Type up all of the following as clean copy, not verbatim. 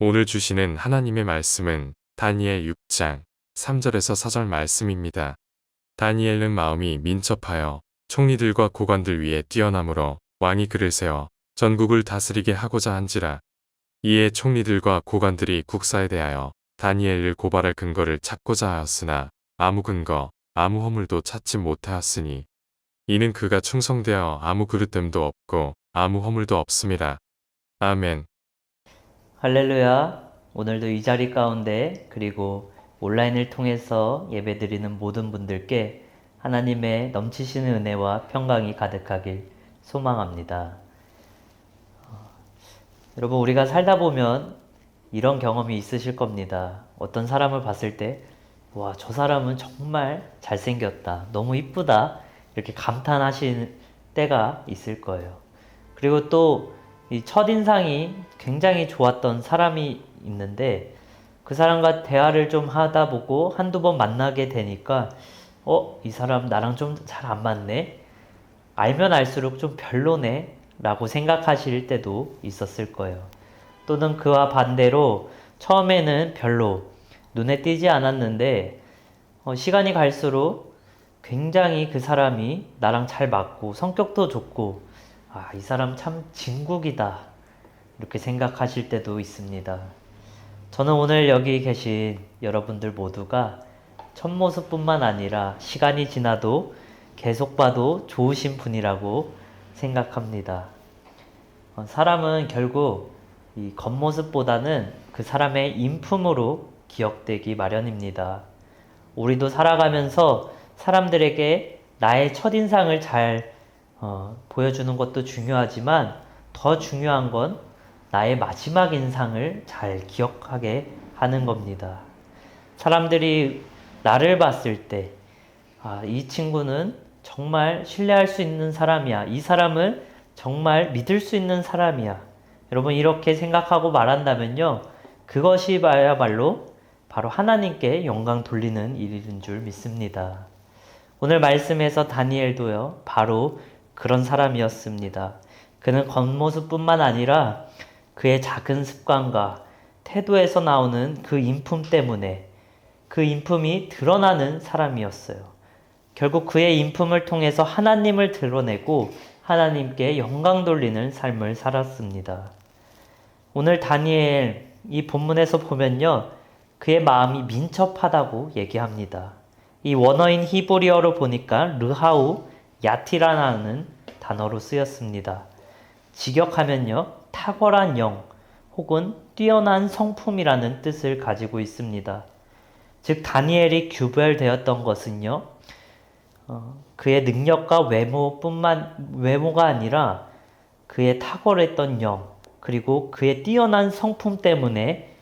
오늘 주시는 하나님의 말씀은 다니엘 6장 3절에서 4절 말씀입니다. 다니엘은 마음이 민첩하여 총리들과 고관들 위에 뛰어나므로 왕이 그를 세워 전국을 다스리게 하고자 한지라. 이에 총리들과 고관들이 국사에 대하여 다니엘을 고발할 근거를 찾고자 하였으나 아무 근거, 아무 허물도 찾지 못하였으니 이는 그가 충성되어 아무 그릇됨도 없고 아무 허물도 없음이라. 아멘. 할렐루야. 오늘도 이 자리 가운데 그리고 온라인을 통해서 예배드리는 모든 분들께 하나님의 넘치시는 은혜와 평강이 가득하길 소망합니다. 여러분, 우리가 살다 보면 이런 경험이 있으실 겁니다. 어떤 사람을 봤을 때, 와, 저 사람은 정말 잘생겼다. 너무 이쁘다. 이렇게 감탄하시는 때가 있을 거예요. 그리고 또 이 첫인상이 굉장히 좋았던 사람이 있는데 그 사람과 대화를 좀 하다 보고 한두 번 만나게 되니까 이 사람 나랑 좀 잘 안 맞네? 알면 알수록 좀 별로네? 라고 생각하실 때도 있었을 거예요. 또는 그와 반대로 처음에는 별로 눈에 띄지 않았는데 시간이 갈수록 굉장히 그 사람이 나랑 잘 맞고 성격도 좋고 이 사람 참 진국이다 이렇게 생각하실 때도 있습니다. 저는 오늘 여기 계신 여러분들 모두가 첫 모습뿐만 아니라 시간이 지나도 계속 봐도 좋으신 분이라고 생각합니다. 사람은 결국 이 겉모습보다는 그 사람의 인품으로 기억되기 마련입니다. 우리도 살아가면서 사람들에게 나의 첫인상을 잘 보여주는 것도 중요하지만 더 중요한 건 나의 마지막 인상을 잘 기억하게 하는 겁니다. 사람들이 나를 봤을 때, 이 친구는 정말 신뢰할 수 있는 사람이야. 이 사람을 정말 믿을 수 있는 사람이야. 여러분, 이렇게 생각하고 말한다면요. 그것이 말로 바로 하나님께 영광 돌리는 일인 줄 믿습니다. 오늘 말씀에서 다니엘도요, 바로 그런 사람이었습니다. 그는 겉모습뿐만 아니라 그의 작은 습관과 태도에서 나오는 그 인품 때문에 그 인품이 드러나는 사람이었어요. 결국 그의 인품을 통해서 하나님을 드러내고 하나님께 영광 돌리는 삶을 살았습니다. 오늘 다니엘 이 본문에서 보면요, 그의 마음이 민첩하다고 얘기합니다. 이 원어인 히브리어로 보니까 르하우 야티라는 단어로 쓰였습니다. 직역하면요, 탁월한 영 혹은 뛰어난 성품이라는 뜻을 가지고 있습니다. 즉 다니엘이 구별되었던 것은요, 그의 능력과 외모가 아니라 그의 탁월했던 영 그리고 그의 뛰어난 성품 때문에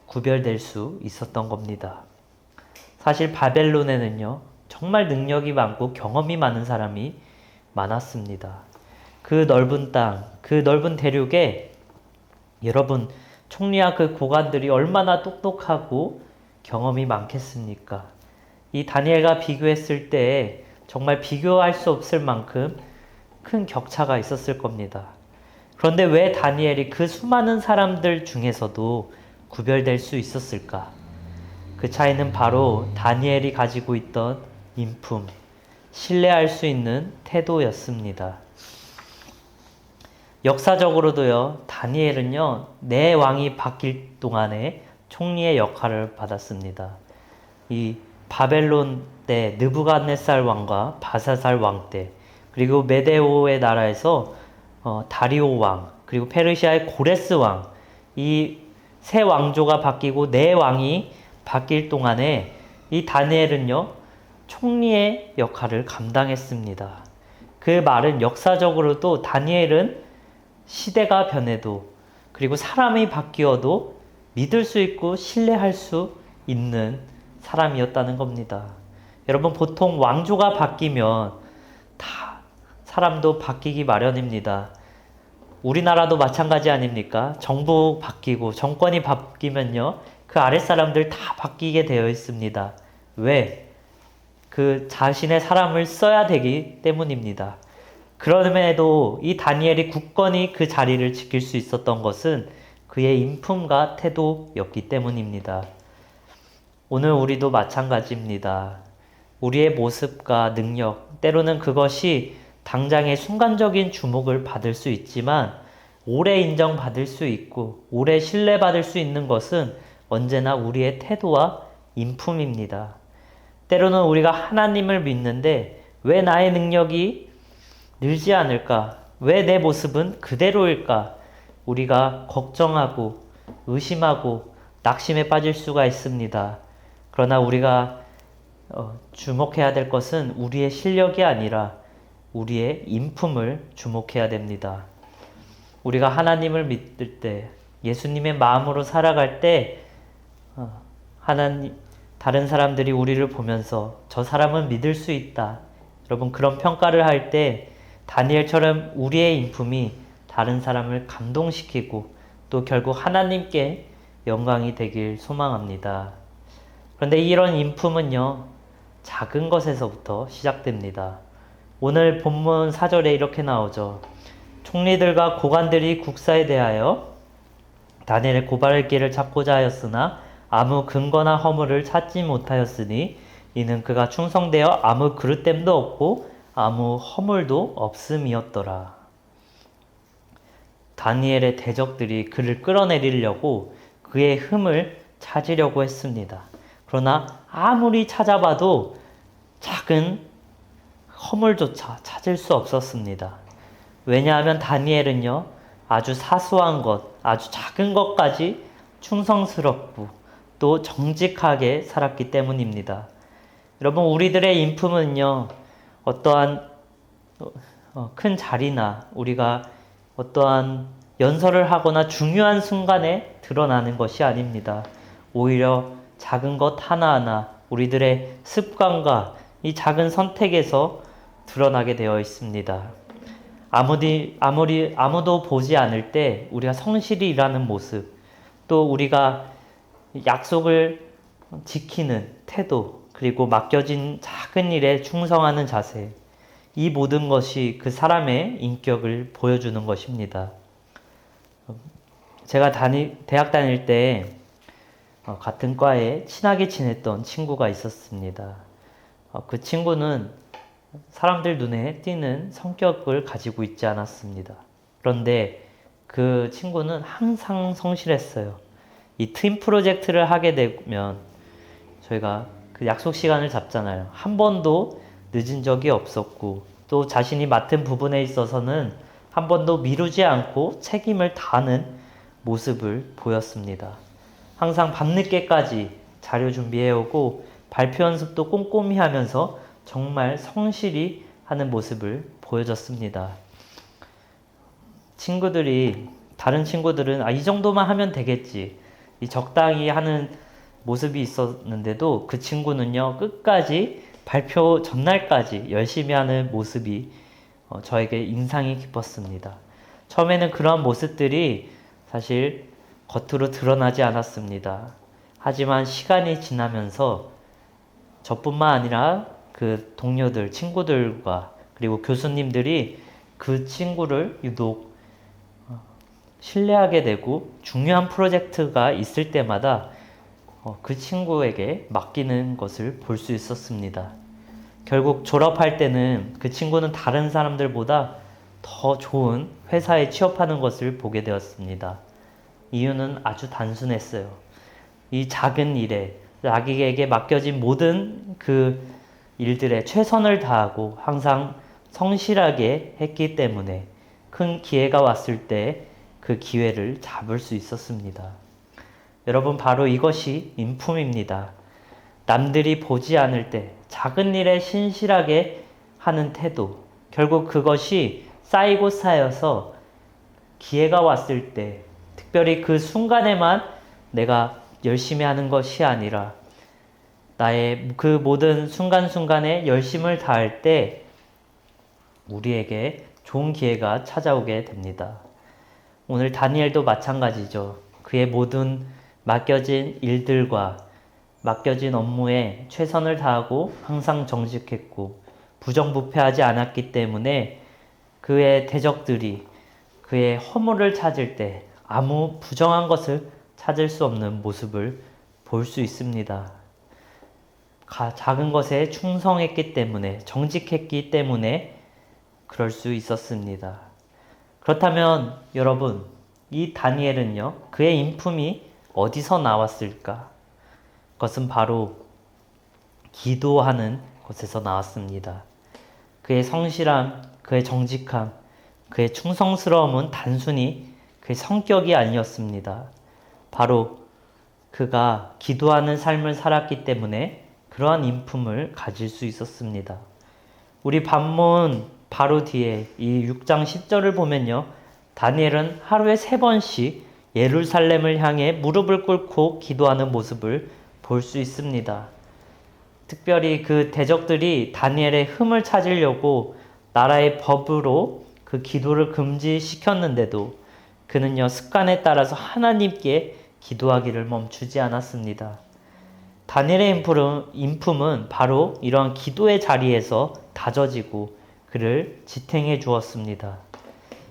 구별될 수 있었던 겁니다. 사실 바벨론에는요, 정말 능력이 많고 경험이 많은 사람이 많았습니다. 그 넓은 땅, 그 넓은 대륙에 여러분 총리와 그 고관들이 얼마나 똑똑하고 경험이 많겠습니까? 이 다니엘과 비교했을 때 정말 비교할 수 없을 만큼 큰 격차가 있었을 겁니다. 그런데 왜 다니엘이 그 수많은 사람들 중에서도 구별될 수 있었을까? 그 차이는 바로 다니엘이 가지고 있던 인품, 신뢰할 수 있는 태도였습니다. 역사적으로도요, 다니엘은요, 내 왕이 바뀔 동안에 총리의 역할을 받았습니다. 이 바벨론 때 느부갓네살 왕과 바사살 왕 때, 그리고 메데오의 나라에서 다리오 왕, 그리고 페르시아의 고레스 왕, 이 세 왕조가 바뀌고 네 왕이 바뀔 동안에 이 다니엘은요, 총리의 역할을 감당했습니다. 그 말은 역사적으로도 다니엘은 시대가 변해도 그리고 사람이 바뀌어도 믿을 수 있고 신뢰할 수 있는 사람이었다는 겁니다. 여러분, 보통 왕조가 바뀌면 다 사람도 바뀌기 마련입니다. 우리나라도 마찬가지 아닙니까? 정부 바뀌고 정권이 바뀌면요, 그 아랫사람들 다 바뀌게 되어 있습니다. 왜? 그 자신의 사람을 써야 되기 때문입니다. 그럼에도 이 다니엘이 굳건히 그 자리를 지킬 수 있었던 것은 그의 인품과 태도였기 때문입니다. 오늘 우리도 마찬가지입니다. 우리의 모습과 능력, 때로는 그것이 당장의 순간적인 주목을 받을 수 있지만 오래 인정받을 수 있고 오래 신뢰받을 수 있는 것은 언제나 우리의 태도와 인품입니다. 때로는 우리가 하나님을 믿는데 왜 나의 능력이 늘지 않을까? 왜 내 모습은 그대로일까? 우리가 걱정하고 의심하고 낙심에 빠질 수가 있습니다. 그러나 우리가 주목해야 될 것은 우리의 실력이 아니라 우리의 인품을 주목해야 됩니다. 우리가 하나님을 믿을 때, 예수님의 마음으로 살아갈 때 다른 사람들이 우리를 보면서 저 사람은 믿을 수 있다. 여러분, 그런 평가를 할 때 다니엘처럼 우리의 인품이 다른 사람을 감동시키고 또 결국 하나님께 영광이 되길 소망합니다. 그런데 이런 인품은요, 작은 것에서부터 시작됩니다. 오늘 본문 4절에 이렇게 나오죠. 총리들과 고관들이 국사에 대하여 다니엘의 고발할 길을 찾고자 하였으나 아무 근거나 허물을 찾지 못하였으니 이는 그가 충성되어 아무 그릇됨도 없고 아무 허물도 없음이었더라. 다니엘의 대적들이 그를 끌어내리려고 그의 흠을 찾으려고 했습니다. 그러나 아무리 찾아봐도 작은 허물조차 찾을 수 없었습니다. 왜냐하면 다니엘은요, 아주 사소한 것, 아주 작은 것까지 충성스럽고 또 정직하게 살았기 때문입니다. 여러분, 우리들의 인품은요, 어떠한 큰 자리나 우리가 어떠한 연설을 하거나 중요한 순간에 드러나는 것이 아닙니다. 오히려 작은 것 하나하나 우리들의 습관과 이 작은 선택에서 드러나게 되어 있습니다. 아무도 보지 않을 때 우리가 성실히 일하는 모습, 또 우리가 약속을 지키는 태도, 그리고 맡겨진 작은 일에 충성하는 자세, 이 모든 것이 그 사람의 인격을 보여주는 것입니다. 제가 대학 다닐 때 같은 과에 친하게 지냈던 친구가 있었습니다. 그 친구는 사람들 눈에 띄는 성격을 가지고 있지 않았습니다. 그런데 그 친구는 항상 성실했어요. 이 팀 프로젝트를 하게 되면 저희가 그 약속 시간을 잡잖아요. 한 번도 늦은 적이 없었고 또 자신이 맡은 부분에 있어서는 한 번도 미루지 않고 책임을 다하는 모습을 보였습니다. 항상 밤늦게까지 자료 준비해오고 발표 연습도 꼼꼼히 하면서 정말 성실히 하는 모습을 보여줬습니다. 다른 친구들은 이 정도만 하면 되겠지, 이 적당히 하는 모습이 있었는데도 그 친구는요, 끝까지 발표 전날까지 열심히 하는 모습이 저에게 인상이 깊었습니다. 처음에는 그러한 모습들이 사실 겉으로 드러나지 않았습니다. 하지만 시간이 지나면서 저뿐만 아니라 그 동료들, 친구들과 그리고 교수님들이 그 친구를 유독 신뢰하게 되고 중요한 프로젝트가 있을 때마다 그 친구에게 맡기는 것을 볼 수 있었습니다. 결국 졸업할 때는 그 친구는 다른 사람들보다 더 좋은 회사에 취업하는 것을 보게 되었습니다. 이유는 아주 단순했어요. 이 작은 일에 자기에게 맡겨진 모든 그 일들에 최선을 다하고 항상 성실하게 했기 때문에 큰 기회가 왔을 때 그 기회를 잡을 수 있었습니다. 여러분, 바로 이것이 인품입니다. 남들이 보지 않을 때 작은 일에 신실하게 하는 태도, 결국 그것이 쌓이고 쌓여서 기회가 왔을 때 특별히 그 순간에만 내가 열심히 하는 것이 아니라 나의 그 모든 순간순간에 열심을 다할 때 우리에게 좋은 기회가 찾아오게 됩니다. 오늘 다니엘도 마찬가지죠. 그의 모든 맡겨진 일들과 맡겨진 업무에 최선을 다하고 항상 정직했고 부정부패하지 않았기 때문에 그의 대적들이 그의 허물을 찾을 때 아무 부정한 것을 찾을 수 없는 모습을 볼 수 있습니다. 작은 것에 충성했기 때문에, 정직했기 때문에 그럴 수 있었습니다. 그렇다면 여러분, 이 다니엘은요, 그의 인품이 어디서 나왔을까? 그것은 바로 기도하는 곳에서 나왔습니다. 그의 성실함, 그의 정직함, 그의 충성스러움은 단순히 그의 성격이 아니었습니다. 바로 그가 기도하는 삶을 살았기 때문에 그러한 인품을 가질 수 있었습니다. 우리 본문 바로 뒤에 이 6장 10절을 보면요, 다니엘은 하루에 3번씩 예루살렘을 향해 무릎을 꿇고 기도하는 모습을 볼 수 있습니다. 특별히 그 대적들이 다니엘의 흠을 찾으려고 나라의 법으로 그 기도를 금지시켰는데도 그는요, 습관에 따라서 하나님께 기도하기를 멈추지 않았습니다. 다니엘의 인품은 바로 이러한 기도의 자리에서 다져지고 그를 지탱해 주었습니다.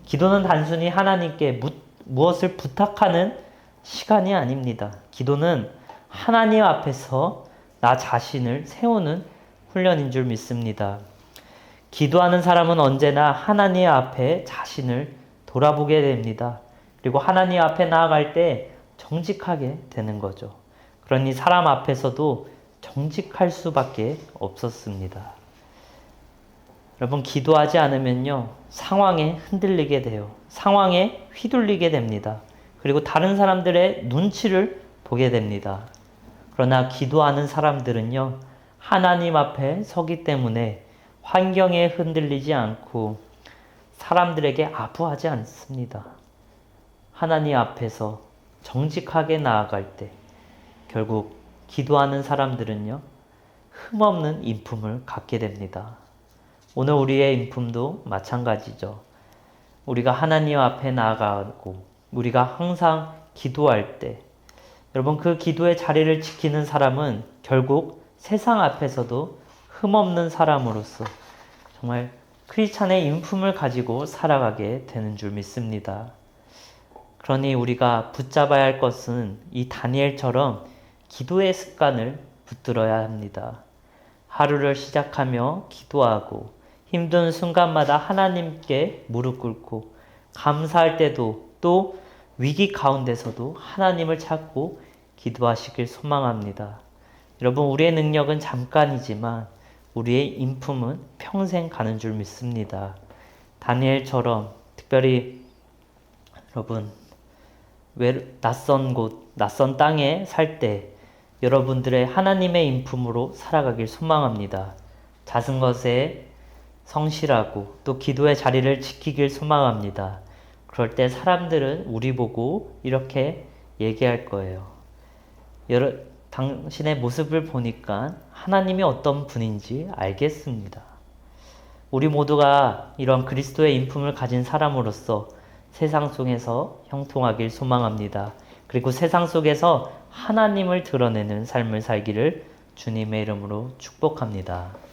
기도는 단순히 하나님께 무엇을 부탁하는 시간이 아닙니다. 기도는 하나님 앞에서 나 자신을 세우는 훈련인 줄 믿습니다. 기도하는 사람은 언제나 하나님 앞에 자신을 돌아보게 됩니다. 그리고 하나님 앞에 나아갈 때 정직하게 되는 거죠. 그러니 사람 앞에서도 정직할 수밖에 없었습니다. 여러분, 기도하지 않으면요, 상황에 흔들리게 돼요. 상황에 휘둘리게 됩니다. 그리고 다른 사람들의 눈치를 보게 됩니다. 그러나 기도하는 사람들은요, 하나님 앞에 서기 때문에 환경에 흔들리지 않고 사람들에게 아부하지 않습니다. 하나님 앞에서 정직하게 나아갈 때 결국 기도하는 사람들은요, 흠없는 인품을 갖게 됩니다. 오늘 우리의 인품도 마찬가지죠. 우리가 하나님 앞에 나아가고 우리가 항상 기도할 때, 여러분, 그 기도의 자리를 지키는 사람은 결국 세상 앞에서도 흠없는 사람으로서 정말 크리스찬의 인품을 가지고 살아가게 되는 줄 믿습니다. 그러니 우리가 붙잡아야 할 것은 이 다니엘처럼 기도의 습관을 붙들어야 합니다. 하루를 시작하며 기도하고 힘든 순간마다 하나님께 무릎 꿇고 감사할 때도 또 위기 가운데서도 하나님을 찾고 기도하시길 소망합니다. 여러분, 우리의 능력은 잠깐이지만 우리의 인품은 평생 가는 줄 믿습니다. 다니엘처럼 특별히 여러분, 낯선 곳, 낯선 땅에 살 때 여러분들의 하나님의 인품으로 살아가길 소망합니다. 작은 것에 성실하고 또 기도의 자리를 지키길 소망합니다. 그럴 때 사람들은 우리 보고 이렇게 얘기할 거예요. 당신의 모습을 보니까 하나님이 어떤 분인지 알겠습니다. 우리 모두가 이런 그리스도의 인품을 가진 사람으로서 세상 속에서 형통하길 소망합니다. 그리고 세상 속에서 하나님을 드러내는 삶을 살기를 주님의 이름으로 축복합니다.